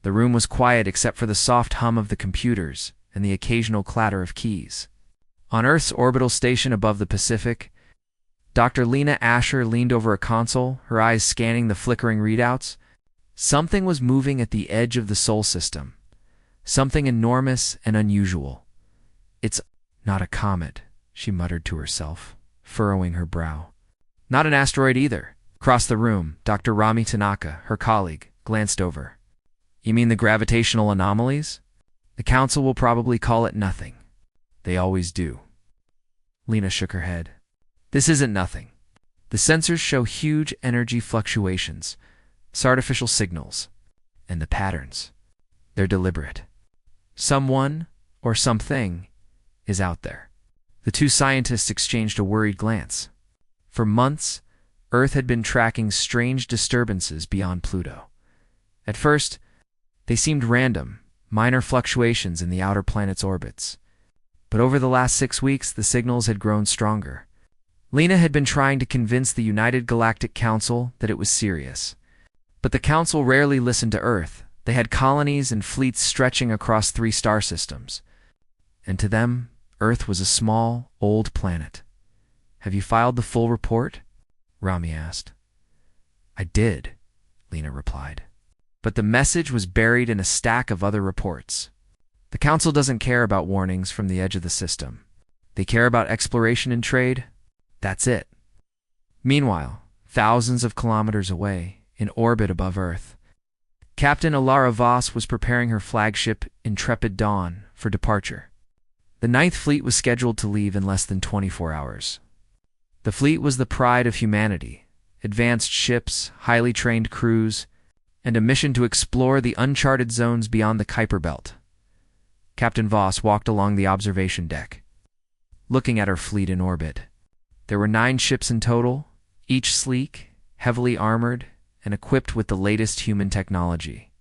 The room was quiet except for the soft hum of the computers and the occasional clatter of keys. On Earth's orbital station above the Pacific, Dr. Lena Asher leaned over a console, her eyes scanning the flickering readouts. Something was moving at the edge of the Sol system. Something enormous and unusual. "It's not a comet," she muttered to herself, furrowing her brow. "Not an asteroid either." Across the room, Dr. Rami Tanaka, her colleague, glanced over. "You mean the gravitational anomalies? The Council will probably call it nothing. They always do." Lena shook her head. "This isn't nothing. The sensors show huge energy fluctuations, artificial signals, and the patterns. They're deliberate. Someone, or something, is out there." The two scientists exchanged a worried glance. For months, Earth had been tracking strange disturbances beyond Pluto. At first, they seemed random, minor fluctuations in the outer planet's orbits. But over the last 6 weeks, the signals had grown stronger. Lena had been trying to convince the United Galactic Council that it was serious. But the Council rarely listened to Earth. They had colonies and fleets stretching across 3 star systems. And to them, Earth was a small, old planet. "Have you filed the full report?" Rami asked. "I did," Lena replied. But the message was buried in a stack of other reports. The Council doesn't care about warnings from the edge of the system. They care about exploration and trade. That's it. Meanwhile, thousands of kilometers away, in orbit above Earth, Captain Alara Voss was preparing her flagship Intrepid Dawn for departure. The Ninth Fleet was scheduled to leave in less than 24 hours. The fleet was the pride of humanity, advanced ships, highly trained crews, and a mission to explore the uncharted zones beyond the Kuiper Belt. Captain Voss walked along the observation deck, looking at her fleet in orbit. There were 9 ships in total, each sleek, heavily armored, and equipped with the latest human technology.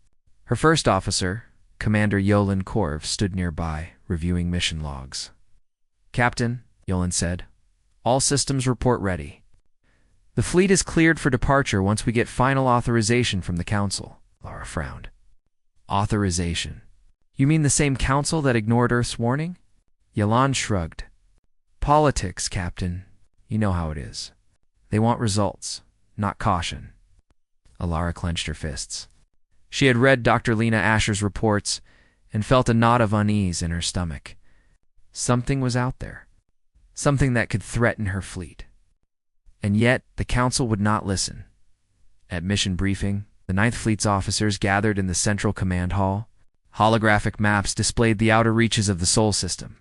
Her first officer, Commander Yolan Korv, stood nearby, reviewing mission logs. "Captain," Yolan said, "all systems report ready. The fleet is cleared for departure once we get final authorization from the Council." Lara frowned. "Authorization? You mean the same Council that ignored Earth's warning?" Yolan shrugged. "Politics, Captain. You know how it is. They want results, not caution." Alara clenched her fists. She had read Dr. Lena Asher's reports and felt a knot of unease in her stomach. Something was out there. Something that could threaten her fleet. And yet, the Council would not listen. At mission briefing, the Ninth Fleet's officers gathered in the Central Command Hall. Holographic maps displayed the outer reaches of the Sol system.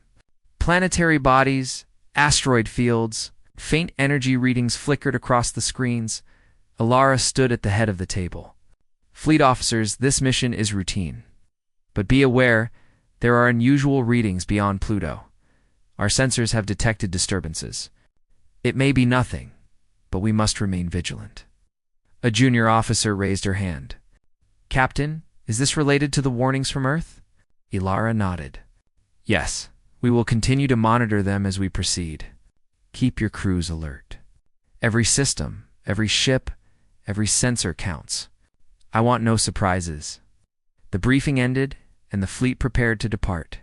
Planetary bodies, asteroid fields, faint energy readings flickered across the screens. Alara stood at the head of the table. "Fleet officers, this mission is routine. But be aware, there are unusual readings beyond Pluto. Our sensors have detected disturbances. It may be nothing, but we must remain vigilant." A junior officer raised her hand. "Captain, is this related to the warnings from Earth?" Alara nodded. "Yes, we will continue to monitor them as we proceed. Keep your crews alert. Every system, every ship, every sensor counts. I want no surprises." The briefing ended, and the fleet prepared to depart.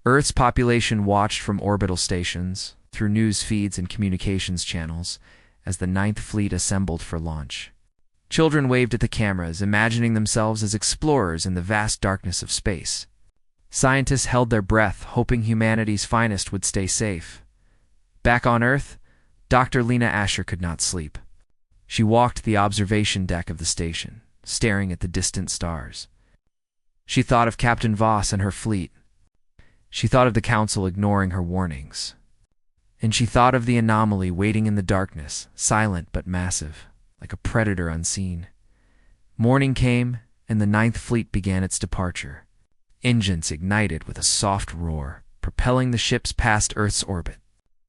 Earth's population watched from orbital stations, through news feeds and communications channels, as the Ninth Fleet assembled for launch. Children waved at the cameras, imagining themselves as explorers in the vast darkness of space. Scientists held their breath, hoping humanity's finest would stay safe. Back on Earth, Dr. Lena Asher could not sleep. She walked the observation deck of the station, staring at the distant stars. She thought of Captain Voss and her fleet. She thought of the Council ignoring her warnings. And she thought of the anomaly waiting in the darkness, silent but massive, like a predator unseen. Morning came, and the Ninth Fleet began its departure. Engines ignited with a soft roar, propelling the ships past Earth's orbit.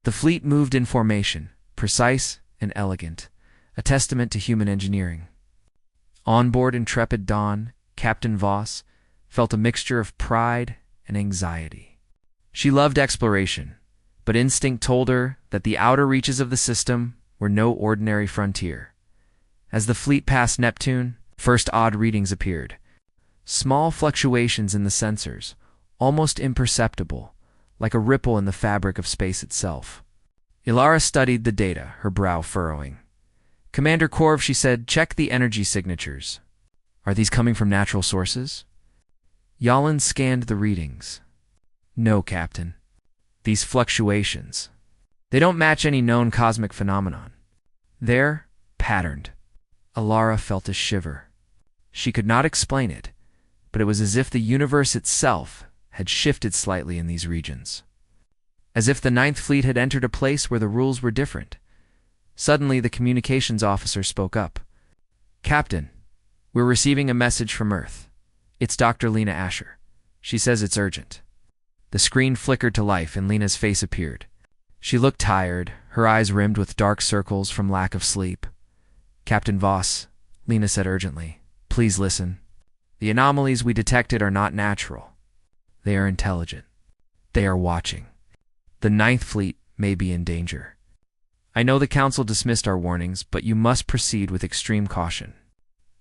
The fleet moved in formation, precise and elegant, a testament to human engineering. On board Intrepid Dawn, Captain Voss felt a mixture of pride and anxiety. She loved exploration, but instinct told her that the outer reaches of the system were no ordinary frontier. As the fleet passed Neptune, first odd readings appeared. Small fluctuations in the sensors, almost imperceptible, like a ripple in the fabric of space itself. Lyra studied the data, her brow furrowing. "Commander Korv," she said, "check the energy signatures. Are these coming from natural sources?" Yalin scanned the readings. "No, Captain. These fluctuations, they don't match any known cosmic phenomenon. They're patterned." Lyra felt a shiver. She could not explain it, but it was as if the universe itself had shifted slightly in these regions. As if the Ninth Fleet had entered a place where the rules were different. Suddenly, the communications officer spoke up. "Captain, we're receiving a message from Earth. It's Dr. Lyra HFY. She says it's urgent." The screen flickered to life and Lena's face appeared. She looked tired, her eyes rimmed with dark circles from lack of sleep. "Captain Voss," Lena said urgently, "please listen. The anomalies we detected are not natural. They are intelligent. They are watching. The Ninth Fleet may be in danger. I know the Council dismissed our warnings, but you must proceed with extreme caution.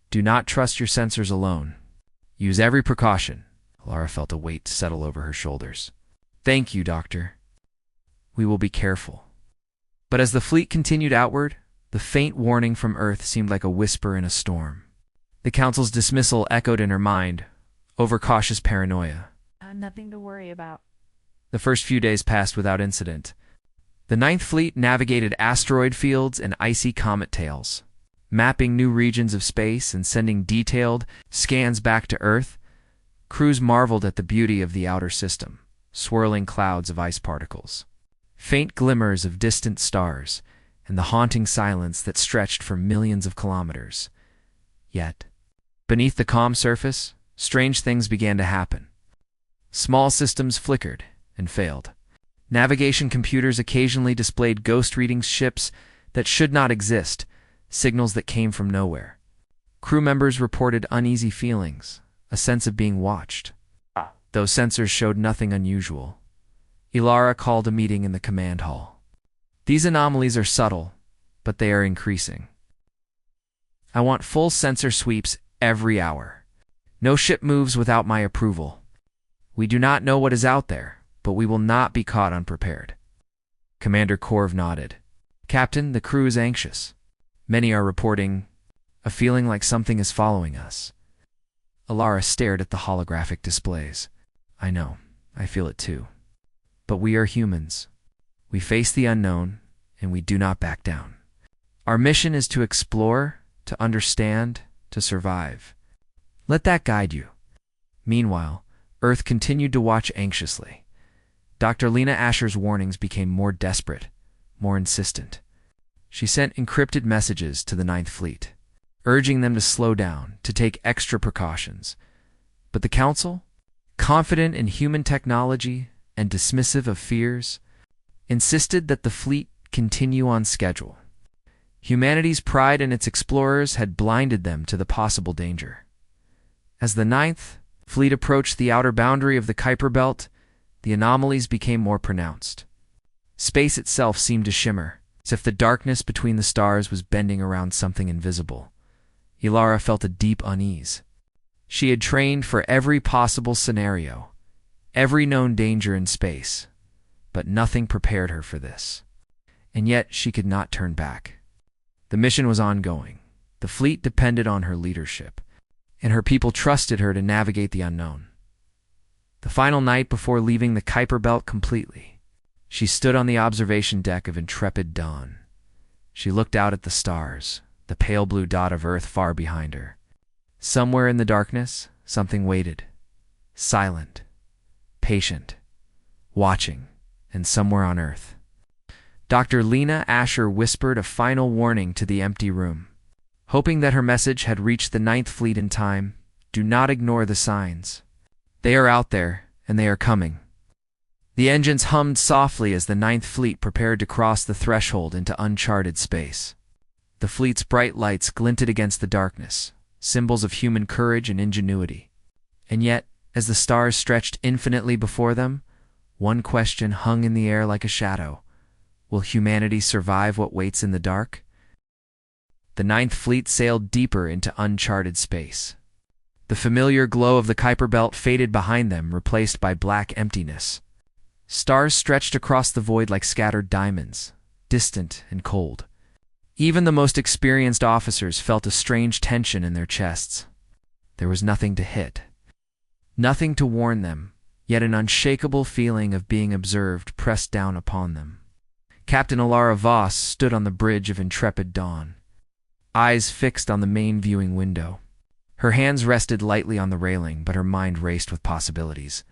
Do not trust your sensors alone. Use every precaution." Lyra felt a weight settle over her shoulders. "Thank you, Doctor. We will be careful." But as the fleet continued outward, the faint warning from Earth seemed like a whisper in a storm. The Council's dismissal echoed in her mind, overcautious paranoia. Nothing to worry about. The first few days passed without incident. The Ninth Fleet navigated asteroid fields and icy comet tails, mapping new regions of space and sending detailed scans back to Earth. Crews marveled at the beauty of the outer system, swirling clouds of ice particles, faint glimmers of distant stars, and the haunting silence that stretched for millions of kilometers. Yet, beneath the calm surface, strange things began to happen. Small systems flickered and failed. Navigation computers occasionally displayed ghost-reading ships that should not exist, signals that came from nowhere. Crew members reported uneasy feelings, a sense of being watched. Those sensors showed nothing unusual. Lyra called a meeting in the command hall. "These anomalies are subtle, but they are increasing. I want full sensor sweeps every hour. No ship moves without my approval. We do not know what is out there, but we will not be caught unprepared." Commander Korv nodded. "Captain, the crew is anxious. Many are reporting a feeling like something is following us." Lyra stared at the holographic displays. "I know, I feel it too. But we are humans. We face the unknown, and we do not back down. Our mission is to explore, to understand, to survive. Let that guide you." Meanwhile, Earth continued to watch anxiously. Dr. Lyra HFY's warnings became more desperate, more insistent. She sent encrypted messages to the Ninth Fleet, urging them to slow down, to take extra precautions. But the Council, confident in human technology and dismissive of fears, insisted that the fleet continue on schedule. Humanity's pride in its explorers had blinded them to the possible danger. As the Ninth Fleet approached the outer boundary of the Kuiper Belt, the anomalies became more pronounced. Space itself seemed to shimmer, as if the darkness between the stars was bending around something invisible. Lyra felt a deep unease. She had trained for every possible scenario, every known danger in space, but nothing prepared her for this. And yet she could not turn back. The mission was ongoing. The fleet depended on her leadership, and her people trusted her to navigate the unknown. The final night before leaving the Kuiper Belt completely, she stood on the observation deck of Intrepid Dawn. She looked out at the stars, the pale blue dot of Earth far behind her. Somewhere in the darkness, something waited, silent, patient, watching, and somewhere on Earth. Dr. Lyra HFY whispered a final warning to the empty room. Hoping that her message had reached the Ninth Fleet in time, do not ignore the signs. They are out there, and they are coming. The engines hummed softly as the Ninth Fleet prepared to cross the threshold into uncharted space. The fleet's bright lights glinted against the darkness, symbols of human courage and ingenuity. And yet, as the stars stretched infinitely before them, one question hung in the air like a shadow. Will humanity survive what waits in the dark? The Ninth Fleet sailed deeper into uncharted space. The familiar glow of the Kuiper Belt faded behind them, replaced by black emptiness. Stars stretched across the void like scattered diamonds, distant and cold. Even the most experienced officers felt a strange tension in their chests. There was nothing to hit, nothing to warn them, yet an unshakable feeling of being observed pressed down upon them. Captain Alara Voss stood on the bridge of intrepid dawn, eyes fixed on the main viewing window. Her hands rested lightly on the railing, but her mind raced with possibilities.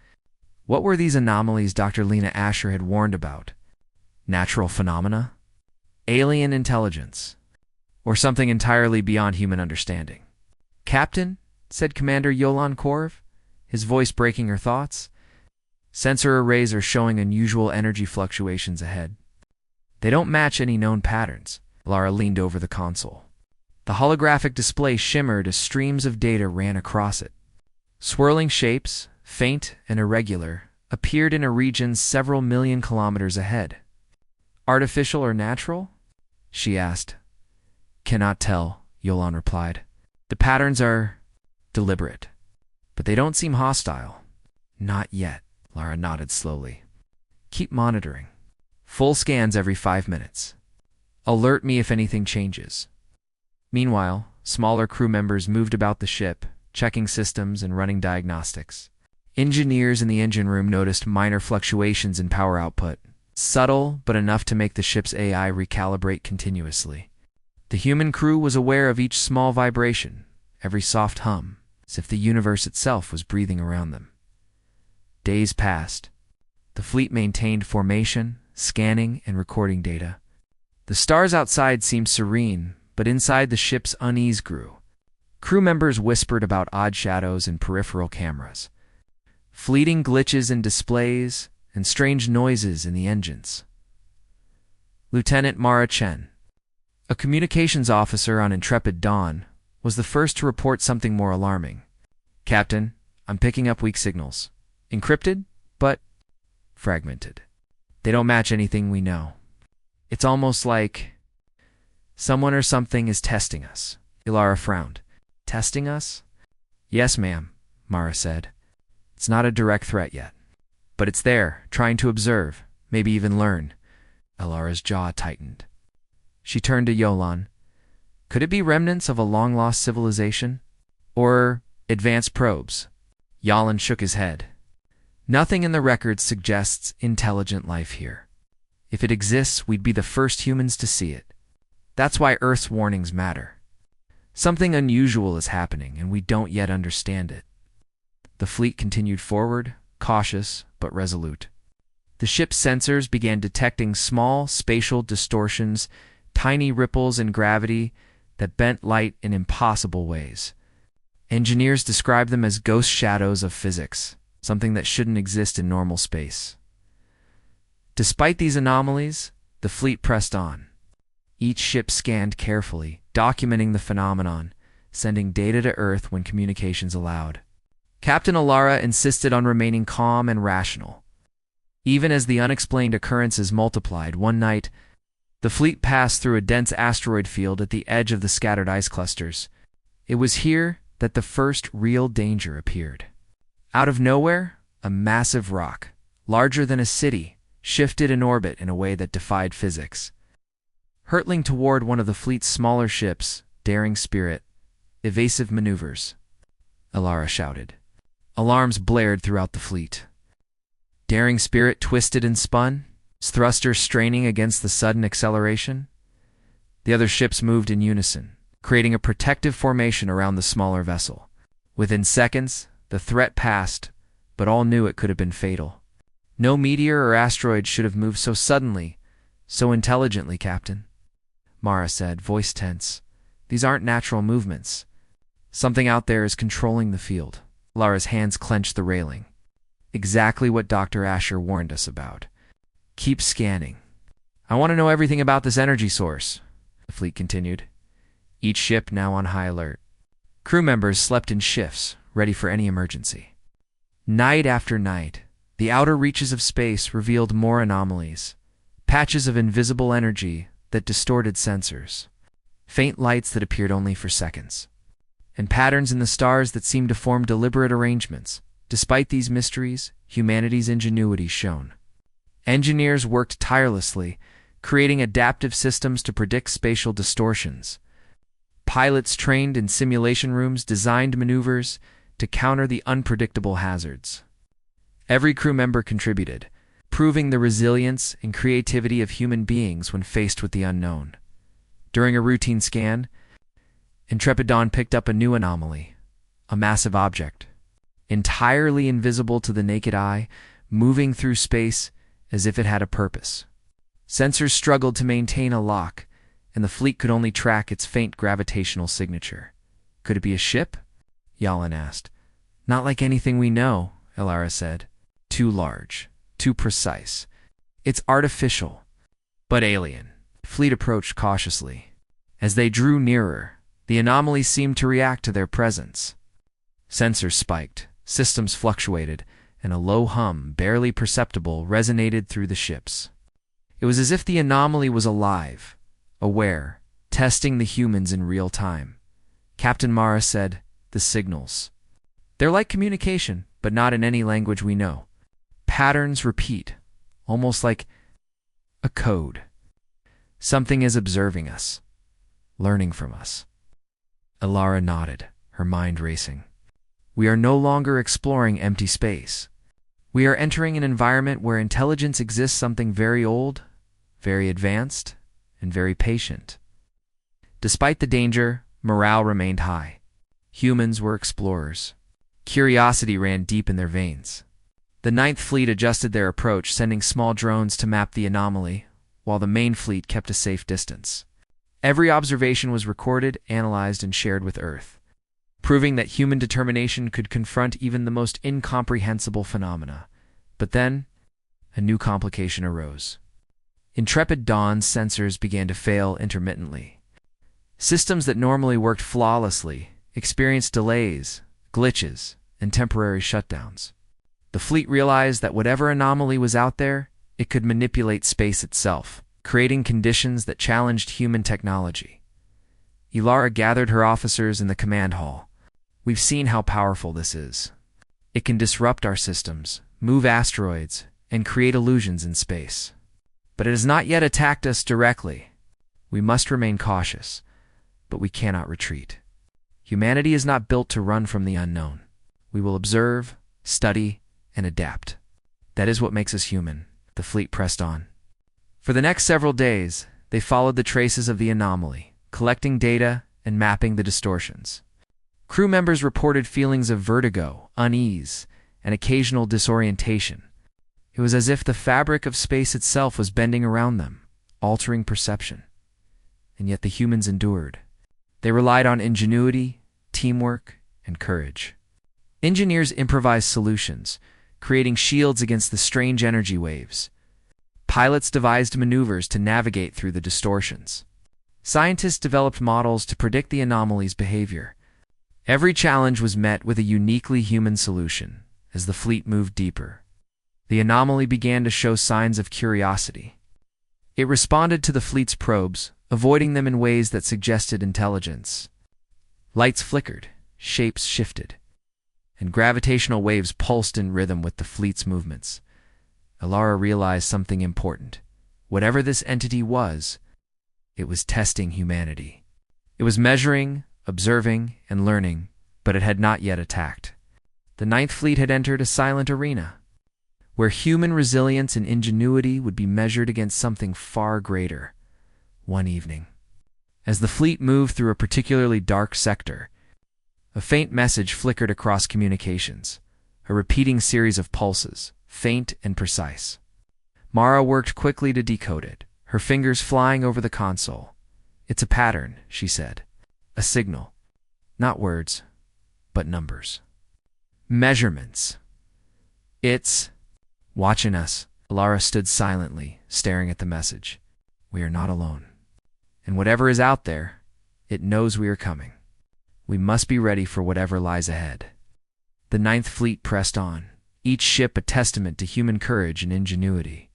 What were these anomalies Dr. Lena Asher had warned about? Natural phenomena? Alien intelligence? Or something entirely beyond human understanding? "Captain," said Commander Yolan Korv, his voice breaking her thoughts. "Sensor arrays are showing unusual energy fluctuations ahead. They don't match any known patterns." Lara leaned over the console. The holographic display shimmered as streams of data ran across it. Swirling shapes, faint and irregular, appeared in a region several million kilometers ahead. "Artificial or natural?" she asked. "Cannot tell," Yolan replied. "The patterns are deliberate, but they don't seem hostile." "Not yet," Lara nodded slowly. "Keep monitoring. Full scans every 5 minutes. Alert me if anything changes." Meanwhile, smaller crew members moved about the ship, checking systems and running diagnostics. Engineers in the engine room noticed minor fluctuations in power output, subtle but enough to make the ship's AI recalibrate continuously. The human crew was aware of each small vibration, every soft hum, as if the universe itself was breathing around them. Days passed. The fleet maintained formation, scanning, and recording data. The stars outside seemed serene, but inside the ship's unease grew. Crew members whispered about odd shadows and peripheral cameras, fleeting glitches in displays, and strange noises in the engines. Lieutenant Mara Chen, a communications officer on Intrepid Dawn, was the first to report something more alarming. "Captain, I'm picking up weak signals. Encrypted, but fragmented. They don't match anything we know. It's almost like someone or something is testing us." Ilara frowned. "Testing us?" "Yes, ma'am," Mara said. "It's not a direct threat yet, but it's there, trying to observe, maybe even learn." Ilara's jaw tightened. She turned to Yolan. "Could it be remnants of a long-lost civilization? Or advanced probes?" Yolan shook his head. "Nothing in the records suggests intelligent life here. If it exists, we'd be the first humans to see it. That's why Earth's warnings matter. Something unusual is happening, and we don't yet understand it." The fleet continued forward, cautious but resolute. The ship's sensors began detecting small spatial distortions, tiny ripples in gravity that bent light in impossible ways. Engineers described them as ghost shadows of physics, something that shouldn't exist in normal space. Despite these anomalies, the fleet pressed on. Each ship scanned carefully, documenting the phenomenon, sending data to Earth when communications allowed. Captain Alara insisted on remaining calm and rational. Even as the unexplained occurrences multiplied, one night, the fleet passed through a dense asteroid field at the edge of the scattered ice clusters. It was here that the first real danger appeared. Out of nowhere, a massive rock, larger than a city, shifted in orbit in a way that defied physics. Hurtling toward one of the fleet's smaller ships, daring spirit, evasive maneuvers, Alara shouted. Alarms blared throughout the fleet. Daring spirit twisted and spun, its thrusters straining against the sudden acceleration. The other ships moved in unison, creating a protective formation around the smaller vessel. Within seconds, the threat passed, but all knew it could have been fatal. No meteor or asteroid should have moved so suddenly, so intelligently, Captain, Mara said, voice tense. These aren't natural movements. Something out there is controlling the field. Lara's hands clenched the railing. Exactly what Dr. Asher warned us about. Keep scanning. I want to know everything about this energy source, the fleet continued, each ship now on high alert. Crew members slept in shifts, ready for any emergency. Night after night, the outer reaches of space revealed more anomalies, patches of invisible energy that distorted sensors, faint lights that appeared only for seconds. and patterns in the stars that seemed to form deliberate arrangements. Despite these mysteries, humanity's ingenuity shone. Engineers worked tirelessly, creating adaptive systems to predict spatial distortions. Pilots trained in simulation rooms designed maneuvers to counter the unpredictable hazards. Every crew member contributed, proving the resilience and creativity of human beings when faced with the unknown. During a routine scan, Intrepidon picked up a new anomaly, a massive object, entirely invisible to the naked eye, moving through space as if it had a purpose. Sensors struggled to maintain a lock, and the fleet could only track its faint gravitational signature. Could it be a ship? Yalin asked. Not like anything we know, Elara said. Too large, too precise. It's artificial, but alien. The fleet approached cautiously. As they drew nearer, the anomaly seemed to react to their presence. Sensors spiked, systems fluctuated, and a low hum, barely perceptible, resonated through the ships. It was as if the anomaly was alive, aware, testing the humans in real time. Captain Mara said, "The signals. They're like communication, but not in any language we know. Patterns repeat, almost like a code. Something is observing us, learning from us." Elara nodded, her mind racing. We are no longer exploring empty space. We are entering an environment where intelligence exists, something very old, very advanced, and very patient. Despite the danger, morale remained high. Humans were explorers. Curiosity ran deep in their veins. The Ninth Fleet adjusted their approach, sending small drones to map the anomaly, while the main fleet kept a safe distance. Every observation was recorded, analyzed, and shared with Earth, proving that human determination could confront even the most incomprehensible phenomena. But then, a new complication arose. Intrepid Dawn's sensors began to fail intermittently. Systems that normally worked flawlessly experienced delays, glitches, and temporary shutdowns. The fleet realized that whatever anomaly was out there, it could manipulate space itself, creating conditions that challenged human technology. Elara gathered her officers in the command hall. We've seen how powerful this is. It can disrupt our systems, move asteroids, and create illusions in space. But it has not yet attacked us directly. We must remain cautious, but we cannot retreat. Humanity is not built to run from the unknown. We will observe, study, and adapt. That is what makes us human. The fleet pressed on. For the next several days, they followed the traces of the anomaly, collecting data and mapping the distortions. Crew members reported feelings of vertigo, unease, and occasional disorientation. It was as if the fabric of space itself was bending around them, altering perception. And yet the humans endured. They relied on ingenuity, teamwork, and courage. Engineers improvised solutions, creating shields against the strange energy waves. Pilots devised maneuvers to navigate through the distortions. Scientists developed models to predict the anomaly's behavior. Every challenge was met with a uniquely human solution. As the fleet moved deeper, the anomaly began to show signs of curiosity. It responded to the fleet's probes, avoiding them in ways that suggested intelligence. Lights flickered, shapes shifted, and gravitational waves pulsed in rhythm with the fleet's movements. Elara realized something important. Whatever this entity was, it was testing humanity. It was measuring, observing, and learning, but it had not yet attacked. The Ninth Fleet had entered a silent arena, where human resilience and ingenuity would be measured against something far greater. One evening, as the fleet moved through a particularly dark sector, a faint message flickered across communications, a repeating series of pulses, faint and precise. Mara worked quickly to decode it, her fingers flying over the console. "It's a pattern," she said. "A signal. Not words, but numbers. Measurements. It's watching us." Elara stood silently, staring at the message. "We are not alone. And whatever is out there, it knows we are coming. We must be ready for whatever lies ahead." The Ninth Fleet pressed on, each ship a testament to human courage and ingenuity.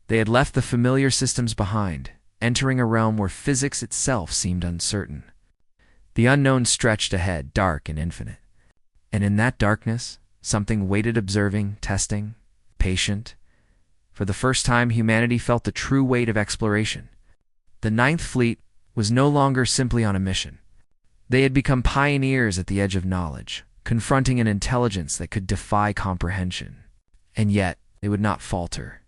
They had left the familiar systems behind, entering a realm where physics itself seemed uncertain. The unknown stretched ahead, dark and infinite. And in that darkness, something waited, observing, testing, patient. For the first time, humanity felt the true weight of exploration. The Ninth Fleet was no longer simply on a mission. They had become pioneers at the edge of knowledge, confronting an intelligence that could defy comprehension. And yet, they would not falter.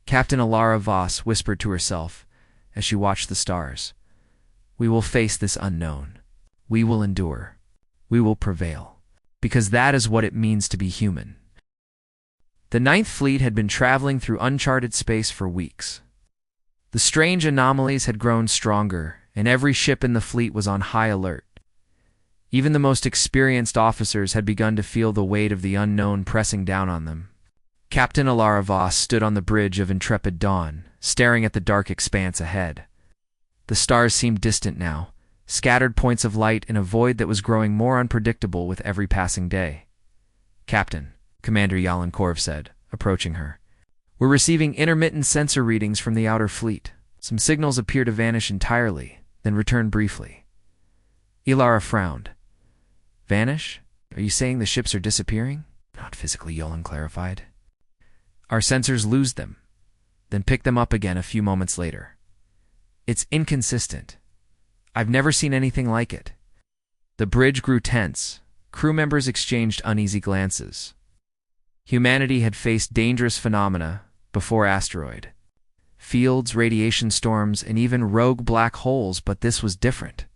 Captain Alara Voss whispered to herself as she watched the stars. We will face this unknown. We will endure. We will prevail. Because that is what it means to be human. The Ninth Fleet had been traveling through uncharted space for weeks. The strange anomalies had grown stronger, and every ship in the fleet was on high alert. Even the most experienced officers had begun to feel the weight of the unknown pressing down on them. Captain Alara Voss stood on the bridge of intrepid dawn, staring at the dark expanse ahead. The stars seemed distant now, scattered points of light in a void that was growing more unpredictable with every passing day. Captain, Commander Yalenkorv said, approaching her. We're receiving intermittent sensor readings from the outer fleet. Some signals appear to vanish entirely, then return briefly. Ilara frowned. Vanish? Are you saying the ships are disappearing? Not physically, Yolen clarified. Our sensors lose them, then pick them up again a few moments later. It's inconsistent. I've never seen anything like it. The bridge grew tense. Crew members exchanged uneasy glances. Humanity had faced dangerous phenomena before asteroid. Fields, radiation storms, and even rogue black holes, but this was different.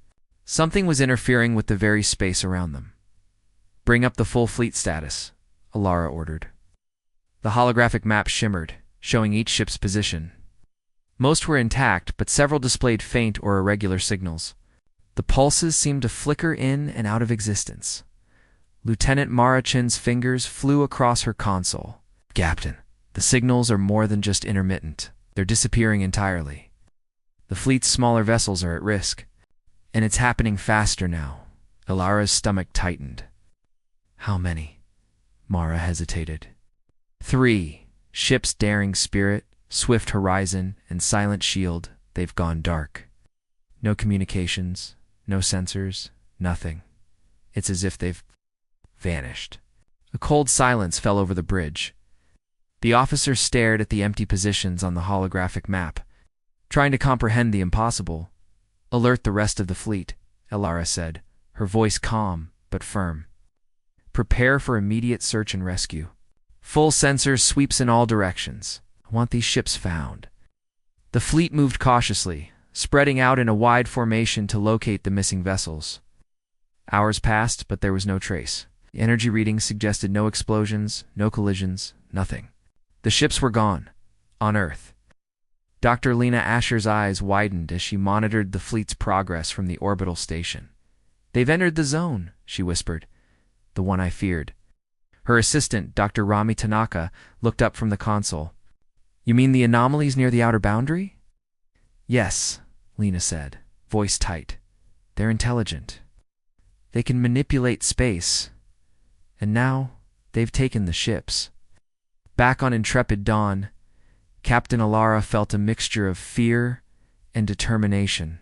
Something was interfering with the very space around them. Bring up the full fleet status, Alara ordered. The holographic map shimmered, showing each ship's position. Most were intact, but several displayed faint or irregular signals. The pulses seemed to flicker in and out of existence. Lieutenant Marachin's fingers flew across her console. Captain, the signals are more than just intermittent. They're disappearing entirely. The fleet's smaller vessels are at risk. And it's happening faster now. Ilara's stomach tightened. How many? Mara hesitated. 3. Ships Daring Spirit, Swift Horizon, and Silent Shield. They've gone dark. No communications, no sensors, nothing. It's as if they've vanished. A cold silence fell over the bridge. The officer stared at the empty positions on the holographic map, trying to comprehend the impossible. Alert the rest of the fleet, Ilara said, her voice calm but firm. Prepare for immediate search and rescue. Full sensors, sweeps in all directions. I want these ships found. The fleet moved cautiously, spreading out in a wide formation to locate the missing vessels. Hours passed, but there was no trace. The energy readings suggested no explosions, no collisions, nothing. The ships were gone. On Earth. Dr. Lena Asher's eyes widened as she monitored the fleet's progress from the orbital station. They've entered the zone, she whispered. The one I feared. Her assistant, Dr. Rami Tanaka, looked up from the console. You mean the anomalies near the outer boundary? Yes, Lena said, voice tight. They're intelligent. They can manipulate space. And now, they've taken the ships. Back on Intrepid Dawn, Captain Alara felt a mixture of fear and determination.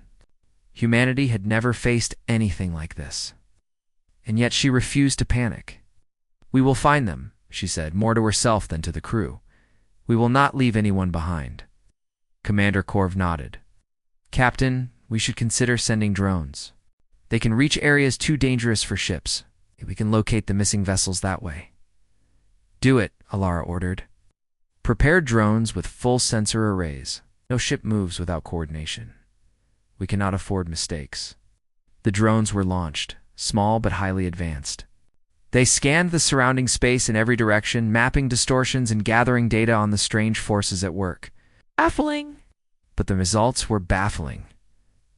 Humanity had never faced anything like this. And yet she refused to panic. We will find them, she said, more to herself than to the crew. We will not leave anyone behind. Commander Korv nodded. Captain, we should consider sending drones. They can reach areas too dangerous for ships. We can locate the missing vessels that way. Do it, Alara ordered. Prepare drones with full sensor arrays. No ship moves without coordination. We cannot afford mistakes. The drones were launched, small but highly advanced. They scanned the surrounding space in every direction, mapping distortions and gathering data on the strange forces at work. Baffling. But the results were baffling.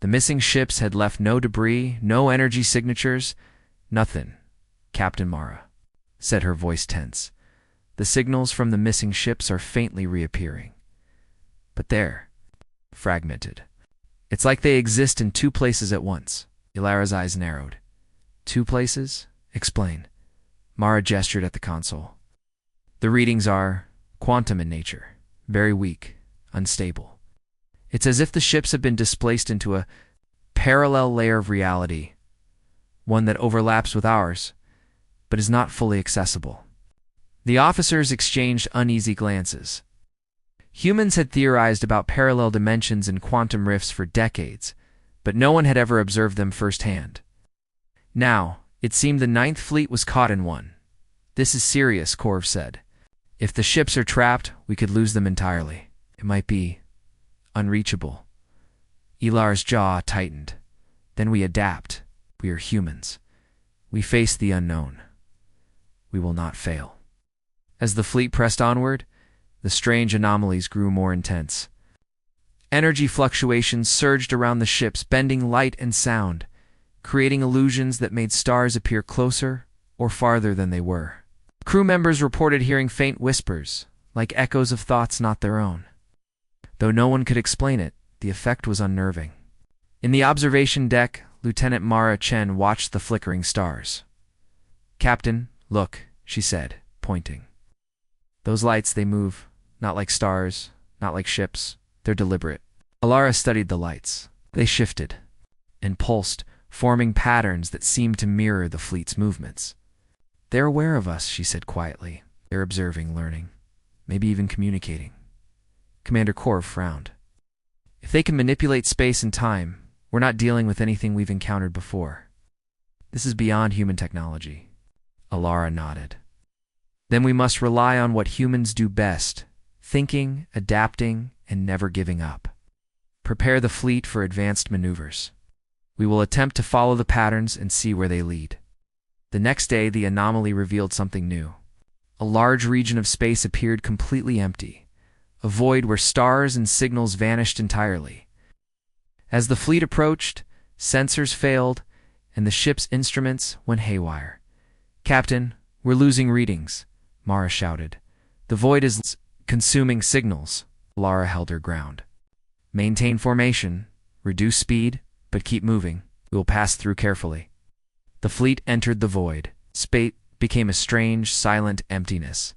The missing ships had left no debris, no energy signatures, nothing. Captain Mara said, her voice tense. The signals from the missing ships are faintly reappearing. But they're fragmented. It's like they exist in two places at once. Ilara's eyes narrowed. 2 places? Explain. Mara gestured at the console. The readings are quantum in nature, very weak, unstable. It's as if the ships have been displaced into a parallel layer of reality, one that overlaps with ours, but is not fully accessible. The officers exchanged uneasy glances. Humans had theorized about parallel dimensions and quantum rifts for decades, but no one had ever observed them firsthand. Now, it seemed the Ninth Fleet was caught in one. "This is serious," Korv said. "If the ships are trapped, we could lose them entirely. It might be unreachable." Ilar's jaw tightened. "Then we adapt. We are humans. We face the unknown. We will not fail." As the fleet pressed onward, the strange anomalies grew more intense. Energy fluctuations surged around the ships, bending light and sound, creating illusions that made stars appear closer or farther than they were. Crew members reported hearing faint whispers, like echoes of thoughts not their own. Though no one could explain it, the effect was unnerving. In the observation deck, Lieutenant Mara Chen watched the flickering stars. "Captain, look," she said, pointing. "Those lights, they move, not like stars, not like ships. They're deliberate." Alara studied the lights. They shifted and pulsed, forming patterns that seemed to mirror the fleet's movements. "They're aware of us," she said quietly. "They're observing, learning, maybe even communicating." Commander Korv frowned. "If they can manipulate space and time, we're not dealing with anything we've encountered before. This is beyond human technology." Alara nodded. "Then we must rely on what humans do best, thinking, adapting, and never giving up. Prepare the fleet for advanced maneuvers. We will attempt to follow the patterns and see where they lead." The next day, the anomaly revealed something new. A large region of space appeared completely empty, a void where stars and signals vanished entirely. As the fleet approached, sensors failed, and the ship's instruments went haywire. "Captain, we're losing readings," Mara shouted. "The void is consuming signals." Lara held her ground. "Maintain formation, reduce speed, but keep moving. We will pass through carefully." The fleet entered the void. Space became a strange, silent emptiness.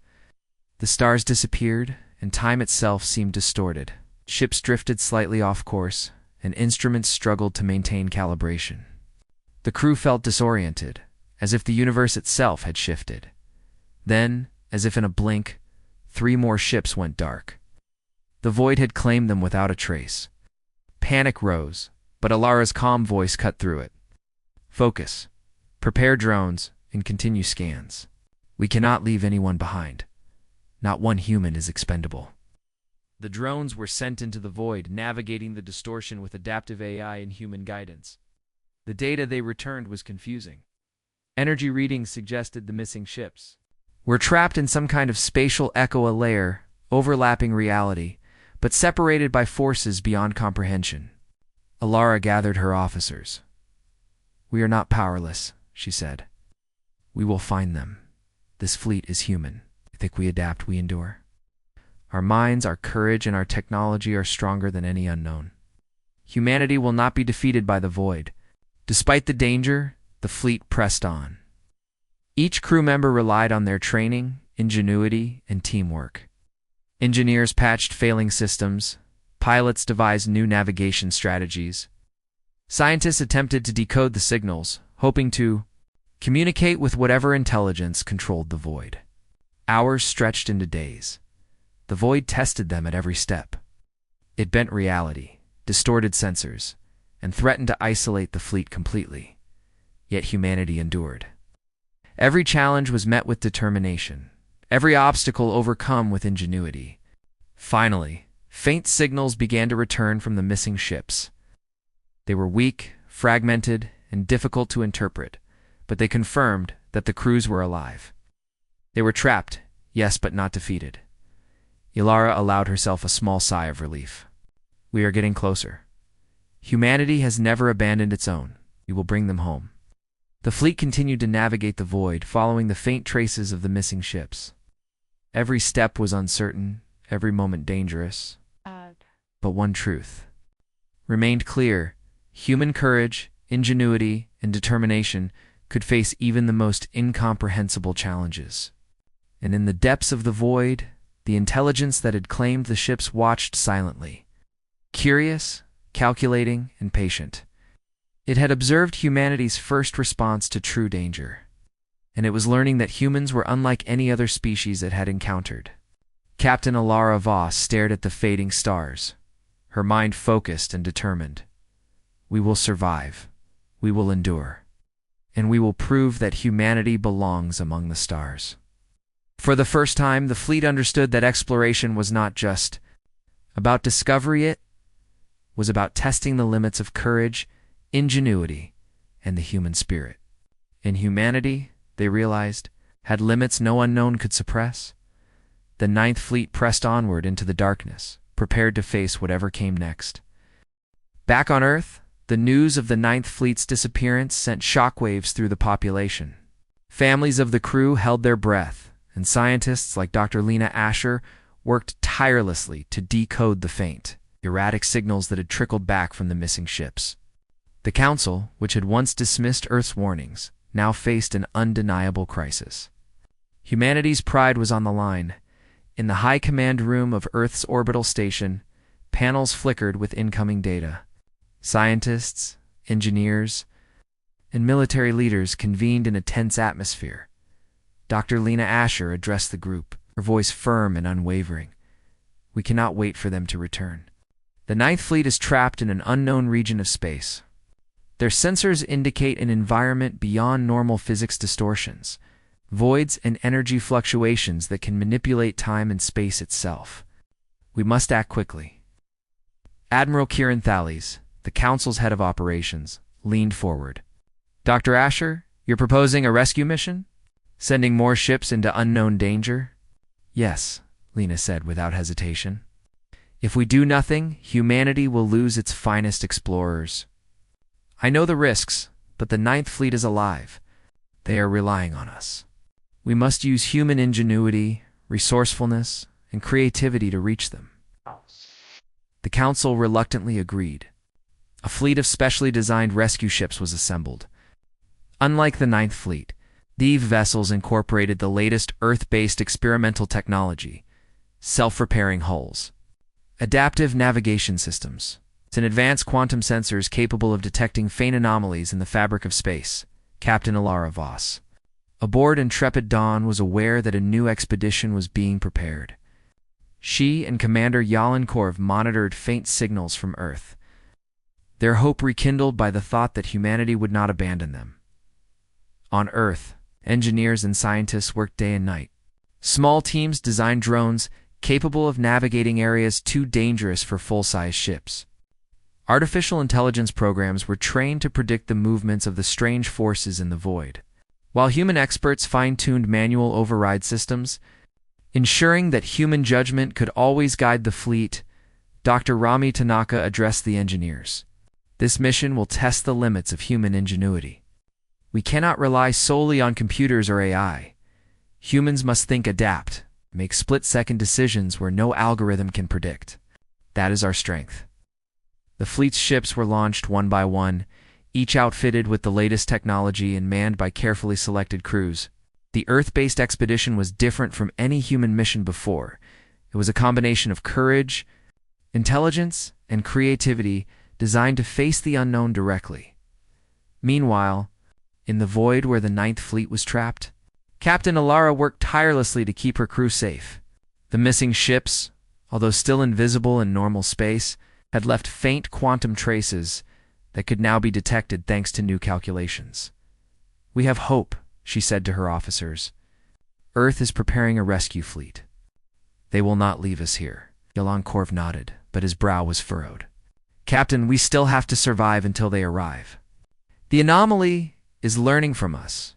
The stars disappeared, and time itself seemed distorted. Ships drifted slightly off course, and instruments struggled to maintain calibration. The crew felt disoriented, as if the universe itself had shifted. Then, as if in a blink, 3 more ships went dark. The void had claimed them without a trace. Panic rose, but Alara's calm voice cut through it. "Focus. Prepare drones and continue scans. We cannot leave anyone behind. Not one human is expendable." The drones were sent into the void, navigating the distortion with adaptive AI and human guidance. The data they returned was confusing. Energy readings suggested the missing ships were trapped in some kind of spatial echo layer, overlapping reality, but separated by forces beyond comprehension. Alara gathered her officers. "We are not powerless," she said. "We will find them. This fleet is human. I think we adapt, we endure. Our minds, our courage, and our technology are stronger than any unknown. Humanity will not be defeated by the void." Despite the danger, the fleet pressed on. Each crew member relied on their training, ingenuity, and teamwork. Engineers patched failing systems. Pilots devised new navigation strategies. Scientists attempted to decode the signals, hoping to communicate with whatever intelligence controlled the void. Hours stretched into days. The void tested them at every step. It bent reality, distorted sensors, and threatened to isolate the fleet completely. Yet humanity endured. Every challenge was met with determination, every obstacle overcome with ingenuity. Finally, faint signals began to return from the missing ships. They were weak, fragmented, and difficult to interpret, but they confirmed that the crews were alive. They were trapped, yes, but not defeated. Ilara allowed herself a small sigh of relief. "We are getting closer. Humanity has never abandoned its own. We will bring them home." The fleet continued to navigate the void, following the faint traces of the missing ships. Every step was uncertain, every moment dangerous. But one truth remained clear: human courage, ingenuity, and determination could face even the most incomprehensible challenges. And in the depths of the void, the intelligence that had claimed the ships watched silently, curious, calculating, and patient. It had observed humanity's first response to true danger, and it was learning that humans were unlike any other species it had encountered. Captain Lyra Voss stared at the fading stars, her mind focused and determined. We will survive, we will endure, and we will prove that humanity belongs among the stars. For the first time, the fleet understood that exploration was not just about discovery, it was about testing the limits of courage, ingenuity, and the human spirit. And humanity, they realized, had limits no unknown could suppress. The Ninth Fleet pressed onward into the darkness, prepared to face whatever came next. Back on Earth, the news of the Ninth Fleet's disappearance sent shockwaves through the population. Families of the crew held their breath, and scientists like Dr. Lyra HFY worked tirelessly to decode the faint, erratic signals that had trickled back from the missing ships. The Council, which had once dismissed Earth's warnings, now faced an undeniable crisis. Humanity's pride was on the line. In the high command room of Earth's orbital station, panels flickered with incoming data. Scientists, engineers, and military leaders convened in a tense atmosphere. Dr. Lyra HFY addressed the group, her voice firm and unwavering. We cannot wait for them to return. The Ninth Fleet is trapped in an unknown region of space. Their sensors indicate an environment beyond normal physics distortions, voids and energy fluctuations that can manipulate time and space itself. We must act quickly. Admiral Kieran Thales, the Council's head of operations, leaned forward. Dr. HFY, you're proposing a rescue mission? Sending more ships into unknown danger? Yes, Lyra said without hesitation. If we do nothing, humanity will lose its finest explorers. I know the risks, but the Ninth Fleet is alive. They are relying on us. We must use human ingenuity, resourcefulness, and creativity to reach them. The Council reluctantly agreed. A fleet of specially designed rescue ships was assembled. Unlike the Ninth Fleet, these vessels incorporated the latest Earth-based experimental technology, self-repairing hulls, adaptive navigation systems, and advanced quantum sensors capable of detecting faint anomalies in the fabric of space. Captain Lyra Voss, aboard Intrepid Dawn, was aware that a new expedition was being prepared. She and Commander Yalin Korv monitored faint signals from Earth, their hope rekindled by the thought that humanity would not abandon them. On Earth, engineers and scientists worked day and night. Small teams designed drones capable of navigating areas too dangerous for full-size ships. Artificial intelligence programs were trained to predict the movements of the strange forces in the void, while human experts fine-tuned manual override systems, ensuring that human judgment could always guide the fleet. Dr. Rami Tanaka addressed the engineers. This mission will test the limits of human ingenuity. We cannot rely solely on computers or AI. Humans must think, adapt, make split-second decisions where no algorithm can predict. That is our strength. The fleet's ships were launched one by one, each outfitted with the latest technology and manned by carefully selected crews. The Earth-based expedition was different from any human mission before. It was a combination of courage, intelligence, and creativity designed to face the unknown directly. Meanwhile, in the void where the Ninth Fleet was trapped, Captain Lyra worked tirelessly to keep her crew safe. The missing ships, although still invisible in normal space, had left faint quantum traces that could now be detected thanks to new calculations. We have hope, she said to her officers. Earth is preparing a rescue fleet. They will not leave us here. Yalin Korv nodded, but his brow was furrowed. Captain, we still have to survive until they arrive. The anomaly is learning from us.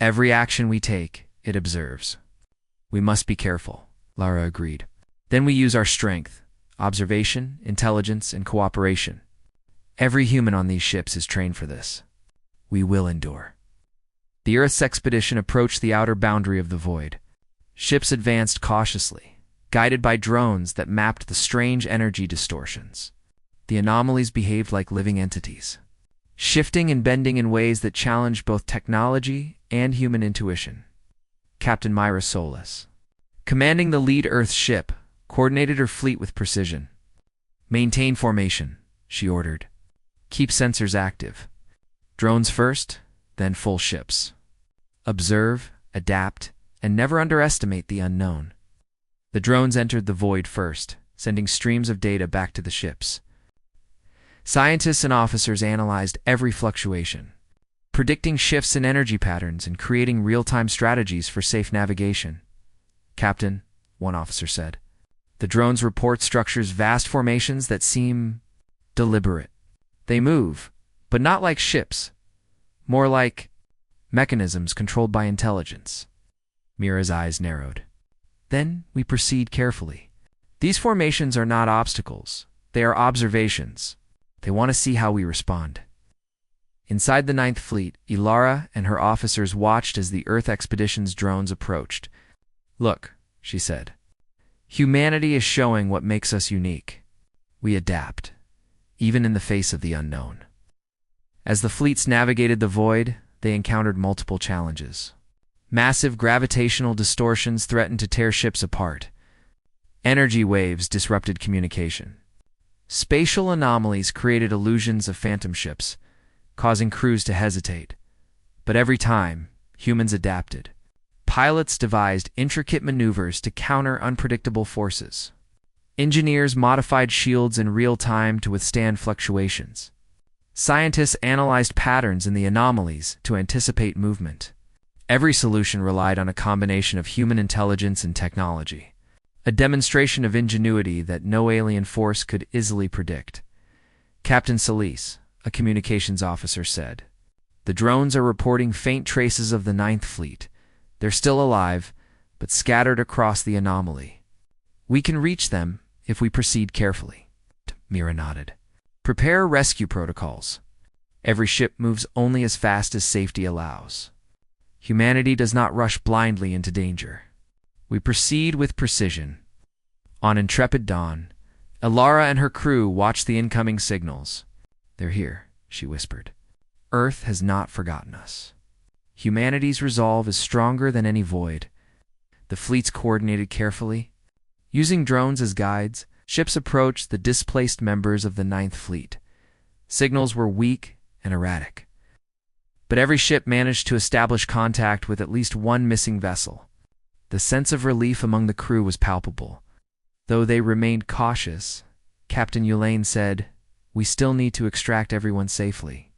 Every action we take, it observes. We must be careful, Lyra agreed. Then we use our strength, observation, intelligence, and cooperation. Every human on these ships is trained for this. We will endure. The Earth's expedition approached the outer boundary of the void. Ships advanced cautiously, guided by drones that mapped the strange energy distortions. The anomalies behaved like living entities, shifting and bending in ways that challenged both technology and human intuition. Captain Myra Solis, commanding the lead Earth ship, coordinated her fleet with precision. Maintain formation, she ordered. Keep sensors active. Drones first, then full ships. Observe, adapt, and never underestimate the unknown. The drones entered the void first, sending streams of data back to the ships. Scientists and officers analyzed every fluctuation, predicting shifts in energy patterns and creating real-time strategies for safe navigation. "Captain," one officer said, "the drones report structures vast formations that seem deliberate. They move, but not like ships, more like mechanisms controlled by intelligence." Mira's eyes narrowed. "Then we proceed carefully. These formations are not obstacles. They are observations. They want to see how we respond." Inside the Ninth Fleet, Lyra and her officers watched as the Earth expedition's drones approached. "Look," she said, "humanity is showing what makes us unique. We adapt, even in the face of the unknown." As the fleets navigated the void, they encountered multiple challenges. Massive gravitational distortions threatened to tear ships apart. Energy waves disrupted communication. Spatial anomalies created illusions of phantom ships, causing crews to hesitate. But every time, humans adapted. Pilots devised intricate maneuvers to counter unpredictable forces. Engineers modified shields in real time to withstand fluctuations. Scientists analyzed patterns in the anomalies to anticipate movement. Every solution relied on a combination of human intelligence and technology, a demonstration of ingenuity that no alien force could easily predict. "Captain Solis," a communications officer said, "the drones are reporting faint traces of the Ninth Fleet. They're still alive, but scattered across the anomaly. We can reach them if we proceed carefully." Mira nodded. "Prepare rescue protocols. Every ship moves only as fast as safety allows. Humanity does not rush blindly into danger. We proceed with precision." On intrepid dawn, Lyra and her crew watched the incoming signals. "They're here," she whispered. "Earth has not forgotten us. Humanity's resolve is stronger than any void." The fleets coordinated carefully. Using drones as guides, ships approached the displaced members of the Ninth Fleet. Signals were weak and erratic, but every ship managed to establish contact with at least one missing vessel. The sense of relief among the crew was palpable. Though they remained cautious, Captain Ulaine said, "We still need to extract everyone safely.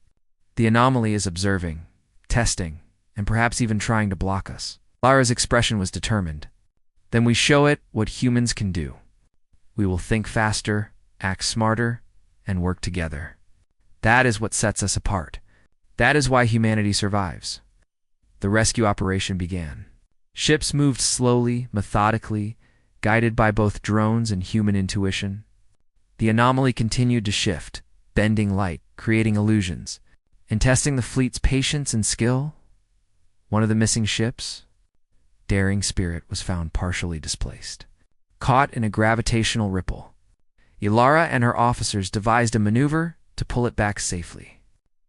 The anomaly is observing, testing, and perhaps even trying to block us." Lyra's expression was determined. "Then we show it what humans can do. We will think faster, act smarter, and work together. That is what sets us apart. That is why humanity survives." The rescue operation began. Ships moved slowly, methodically, guided by both drones and human intuition. The anomaly continued to shift, bending light, creating illusions, and testing the fleet's patience and skill. One of the missing ships, Daring Spirit, was found partially displaced, caught in a gravitational ripple. Lyra and her officers devised a maneuver to pull it back safely.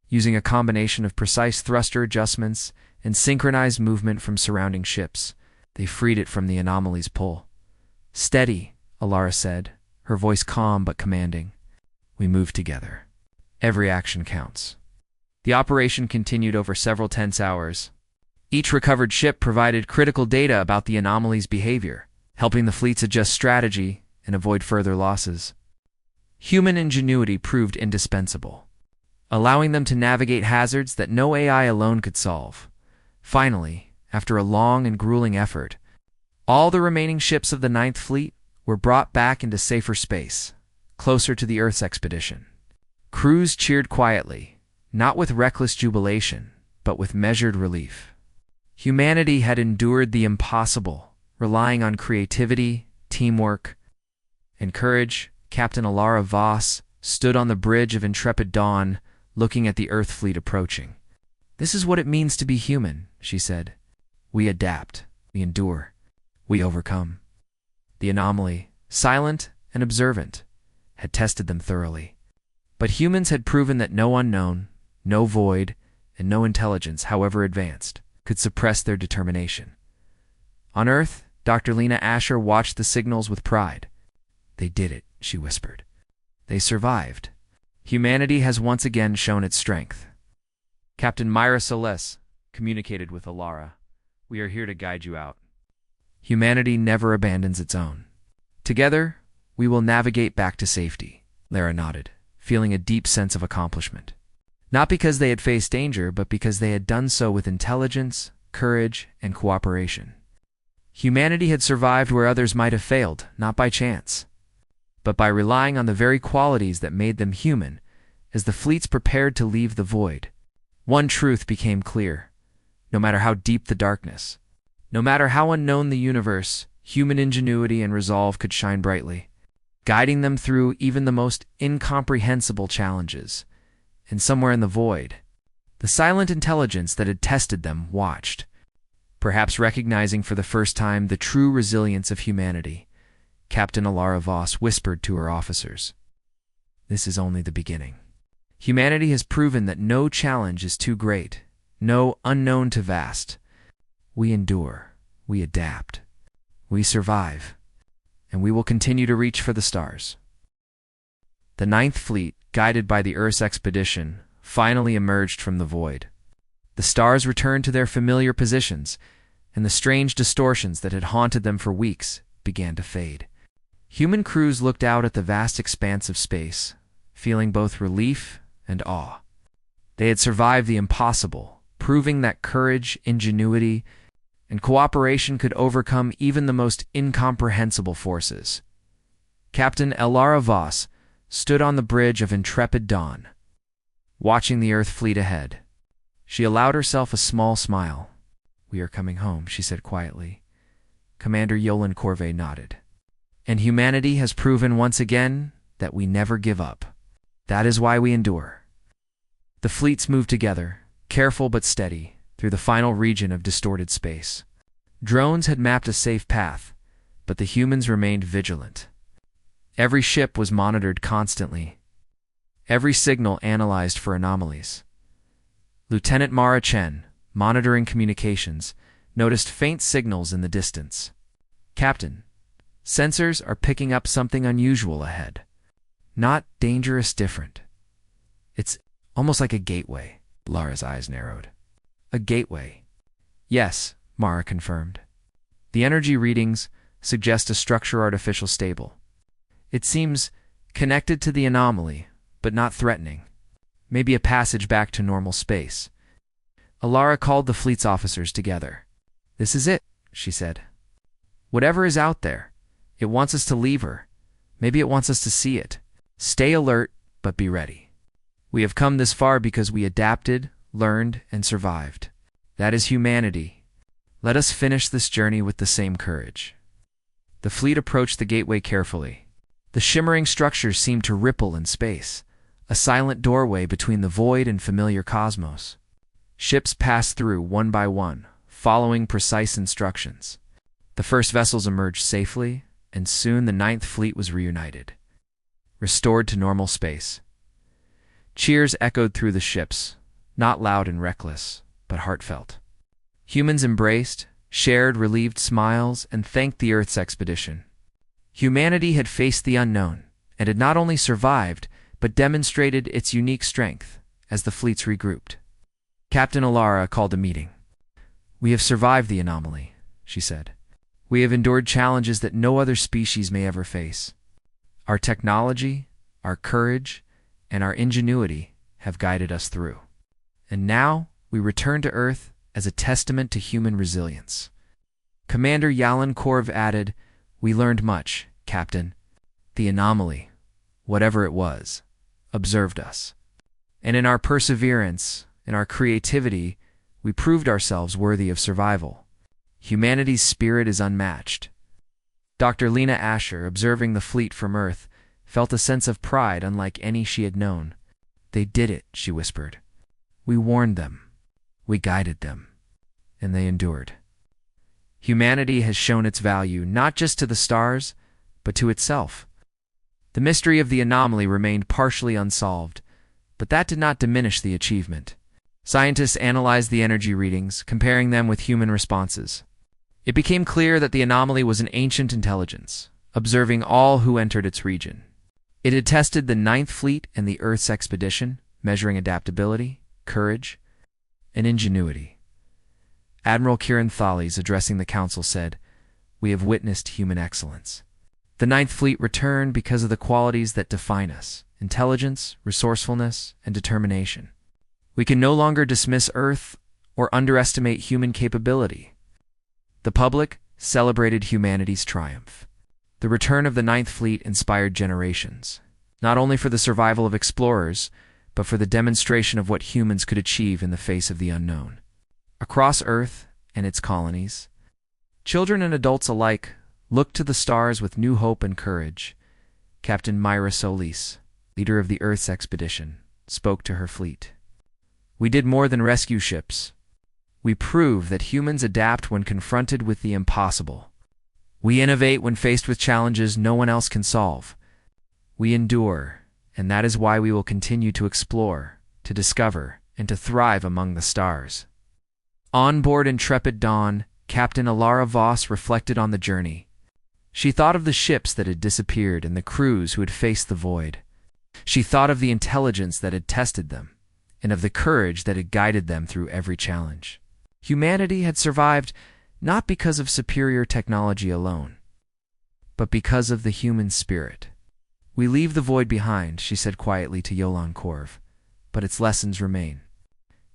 Using a combination of precise thruster adjustments and synchronized movement from surrounding ships, they freed it from the anomaly's pull. "Steady," Lyra said, her voice calm but commanding. "We move together. Every action counts." The operation continued over several tense hours. Each recovered ship provided critical data about the anomaly's behavior, helping the fleets adjust strategy and avoid further losses. Human ingenuity proved indispensable, allowing them to navigate hazards that no AI alone could solve. Finally, after a long and grueling effort, all the remaining ships of the Ninth Fleet were brought back into safer space, closer to the Earth's expedition. Crews cheered quietly, not with reckless jubilation, but with measured relief. Humanity had endured the impossible, relying on creativity, teamwork, and courage. Captain Alara Voss stood on the bridge of intrepid dawn, looking at the Earth fleet approaching. "This is what it means to be human," she said. "We adapt, we endure, we overcome." The anomaly, silent and observant, had tested them thoroughly. But humans had proven that no unknown, no void, and no intelligence, however advanced, could suppress their determination. On Earth, Dr. Lena Asher watched the signals with pride. "They did it," she whispered. "They survived. Humanity has once again shown its strength. Captain Myra Celeste communicated with Alara. We are here to guide you out. Humanity never abandons its own. Together, we will navigate back to safety. Lyra nodded, feeling a deep sense of accomplishment. Not because they had faced danger, but because they had done so with intelligence, courage, and cooperation. Humanity had survived where others might have failed, not by chance, but by relying on the very qualities that made them human. As the fleets prepared to leave the void, one truth became clear. No matter how deep the darkness, no matter how unknown the universe, human ingenuity and resolve could shine brightly, guiding them through even the most incomprehensible challenges. And somewhere in the void, the silent intelligence that had tested them watched, perhaps recognizing for the first time the true resilience of humanity. Captain Alara Voss whispered to her officers, "This is only the beginning. Humanity has proven that no challenge is too great, no unknown too vast. We endure, we adapt, we survive, and we will continue to reach for the stars." The Ninth Fleet, guided by the Earth's expedition, finally emerged from the void. The stars returned to their familiar positions, and the strange distortions that had haunted them for weeks began to fade. Human crews looked out at the vast expanse of space, feeling both relief and awe. They had survived the impossible, proving that courage, ingenuity, and cooperation could overcome even the most incomprehensible forces. Captain Alara Voss stood on the bridge of intrepid dawn, watching the Earth fleet ahead. She allowed herself a small smile. "We are coming home," she said quietly. Commander Yolan Corvée nodded. "And humanity has proven once again that we never give up. That is why we endure." The fleets moved together, careful but steady, through the final region of distorted space. Drones had mapped a safe path, but the humans remained vigilant. Every ship was monitored constantly, every signal analyzed for anomalies. Lieutenant Mara Chen, monitoring communications, noticed faint signals in the distance. "Captain, sensors are picking up something unusual ahead. Not dangerous, different. It's almost like a gateway." Lara's eyes narrowed. "A gateway?" "Yes," Mara confirmed. "The energy readings suggest a structure artificial stable. It seems connected to the anomaly, but not threatening. Maybe a passage back to normal space." Alara called the fleet's officers together. "This is it," she said. "Whatever is out there, it wants us to leave her. Maybe it wants us to see it. Stay alert, but be ready. We have come this far because we adapted, learned, and survived. That is humanity. Let us finish this journey with the same courage." The fleet approached the gateway carefully. The shimmering structure seemed to ripple in space, a silent doorway between the void and familiar cosmos. Ships passed through one by one, following precise instructions. The first vessels emerged safely, and soon the Ninth Fleet was reunited, restored to normal space. Cheers echoed through the ships, not loud and reckless, but heartfelt. Humans embraced, shared relieved smiles, and thanked the Earth's expedition. Humanity had faced the unknown, and had not only survived, but demonstrated its unique strength as the fleets regrouped. Captain Alara called a meeting. "We have survived the anomaly," she said. "We have endured challenges that no other species may ever face. Our technology, our courage, and our ingenuity have guided us through. And now we return to Earth as a testament to human resilience." Commander Yalan Korv added, "We learned much, Captain. The anomaly, whatever it was, observed us. And in our perseverance, in our creativity, we proved ourselves worthy of survival. Humanity's spirit is unmatched." Dr. Lena Asher, observing the fleet from Earth, felt a sense of pride unlike any she had known. "They did it," she whispered. "We warned them. We guided them. And they endured." Humanity has shown its value not just to the stars, but to itself. The mystery of the anomaly remained partially unsolved, but that did not diminish the achievement. Scientists analyzed the energy readings, comparing them with human responses. It became clear that the anomaly was an ancient intelligence, observing all who entered its region. It attested the Ninth Fleet and the Earth's expedition, measuring adaptability, courage, and ingenuity. Admiral Kieran Thales, addressing the council, said, "We have witnessed human excellence. The Ninth Fleet returned because of the qualities that define us: intelligence, resourcefulness, and determination. We can no longer dismiss Earth or underestimate human capability." The public celebrated humanity's triumph. The return of the Ninth Fleet inspired generations, not only for the survival of explorers, but for the demonstration of what humans could achieve in the face of the unknown. Across Earth and its colonies, children and adults alike looked to the stars with new hope and courage. Captain Lyra Solis, leader of the Earth's expedition, spoke to her fleet. "We did more than rescue ships. We prove that humans adapt when confronted with the impossible. We innovate when faced with challenges no one else can solve. We endure, and that is why we will continue to explore, to discover, and to thrive among the stars." On board Intrepid Dawn, Captain Alara Voss reflected on the journey. She thought of the ships that had disappeared and the crews who had faced the void. She thought of the intelligence that had tested them, and of the courage that had guided them through every challenge. Humanity had survived not because of superior technology alone, but because of the human spirit. "We leave the void behind," she said quietly to Yolan Korv, "but its lessons remain.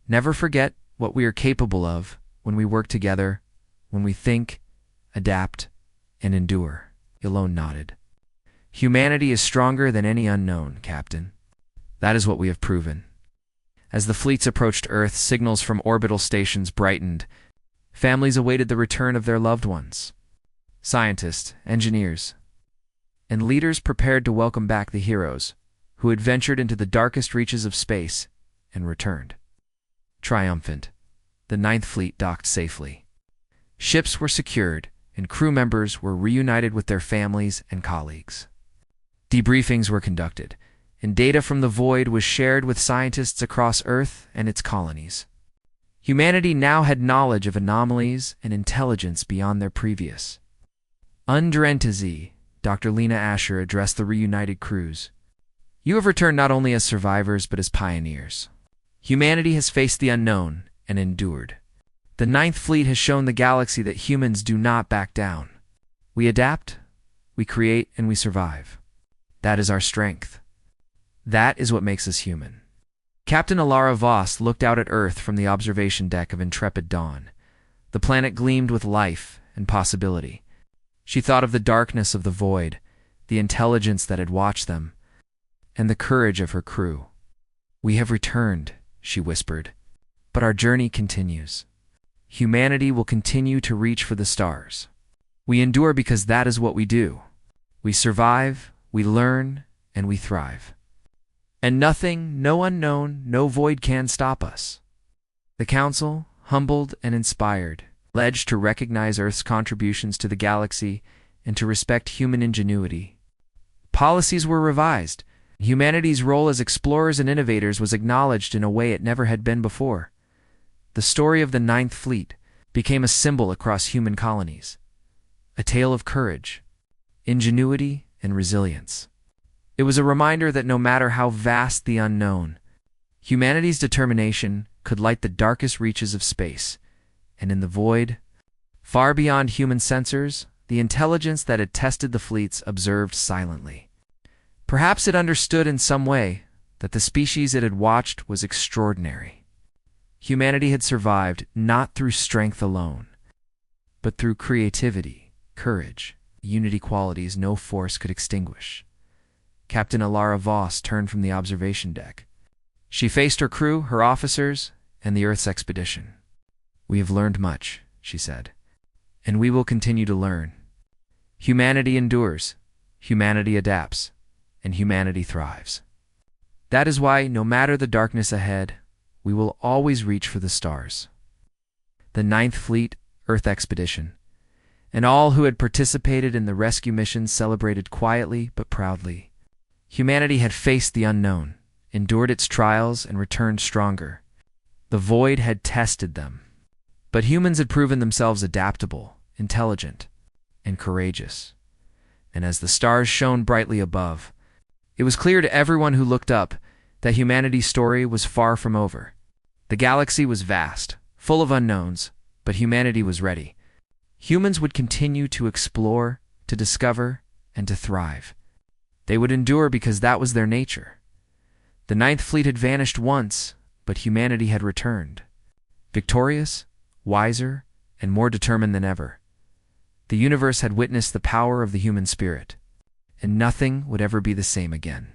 Never forget what we are capable of when we work together, when we think, adapt, and endure." Yolan nodded. "Humanity is stronger than any unknown, Captain. That is what we have proven." As the fleets approached Earth, signals from orbital stations brightened. Families awaited the return of their loved ones. Scientists, engineers, and leaders prepared to welcome back the heroes who had ventured into the darkest reaches of space and returned. Triumphant, the Ninth Fleet docked safely. Ships were secured, and crew members were reunited with their families and colleagues. Debriefings were conducted, and data from the void was shared with scientists across Earth and its colonies. Humanity now had knowledge of anomalies and intelligence beyond their previous. Undrentezi, Dr. Lena Asher addressed the reunited crews. "You have returned not only as survivors, but as pioneers. Humanity has faced the unknown and endured. The Ninth Fleet has shown the galaxy that humans do not back down. We adapt, we create, and we survive. That is our strength. That is what makes us human." Captain Alara Voss looked out at Earth from the observation deck of Intrepid Dawn. The planet gleamed with life and possibility. She thought of the darkness of the void, the intelligence that had watched them, and the courage of her crew. "We have returned," she whispered, "but our journey continues. Humanity will continue to reach for the stars. We endure because that is what we do. We survive, we learn, and we thrive. And nothing, no unknown, no void can stop us." The Council, humbled and inspired, pledged to recognize Earth's contributions to the galaxy and to respect human ingenuity. Policies were revised. Humanity's role as explorers and innovators was acknowledged in a way it never had been before. The story of the Ninth Fleet became a symbol across human colonies, a tale of courage, ingenuity, and resilience. It was a reminder that no matter how vast the unknown, humanity's determination could light the darkest reaches of space, and in the void, far beyond human sensors, the intelligence that had tested the fleets observed silently. Perhaps it understood in some way that the species it had watched was extraordinary. Humanity had survived not through strength alone, but through creativity, courage, unity qualities no force could extinguish. Captain Alara Voss turned from the observation deck. She faced her crew, her officers, and the Earth's expedition. "We have learned much," she said, "and we will continue to learn. Humanity endures, humanity adapts, and humanity thrives. That is why, no matter the darkness ahead, we will always reach for the stars." The Ninth Fleet Earth Expedition, and all who had participated in the rescue mission celebrated quietly but proudly. Humanity had faced the unknown, endured its trials, and returned stronger. The void had tested them, but humans had proven themselves adaptable, intelligent, and courageous. And as the stars shone brightly above, It was clear to everyone who looked up that humanity's story was far from over. The galaxy was vast, full of unknowns, but humanity was ready. Humans would continue to explore, to discover, and to thrive. They would endure because that was their nature. The Ninth Fleet had vanished once, but humanity had returned. Victorious, wiser, and more determined than ever. The universe had witnessed the power of the human spirit, and nothing would ever be the same again.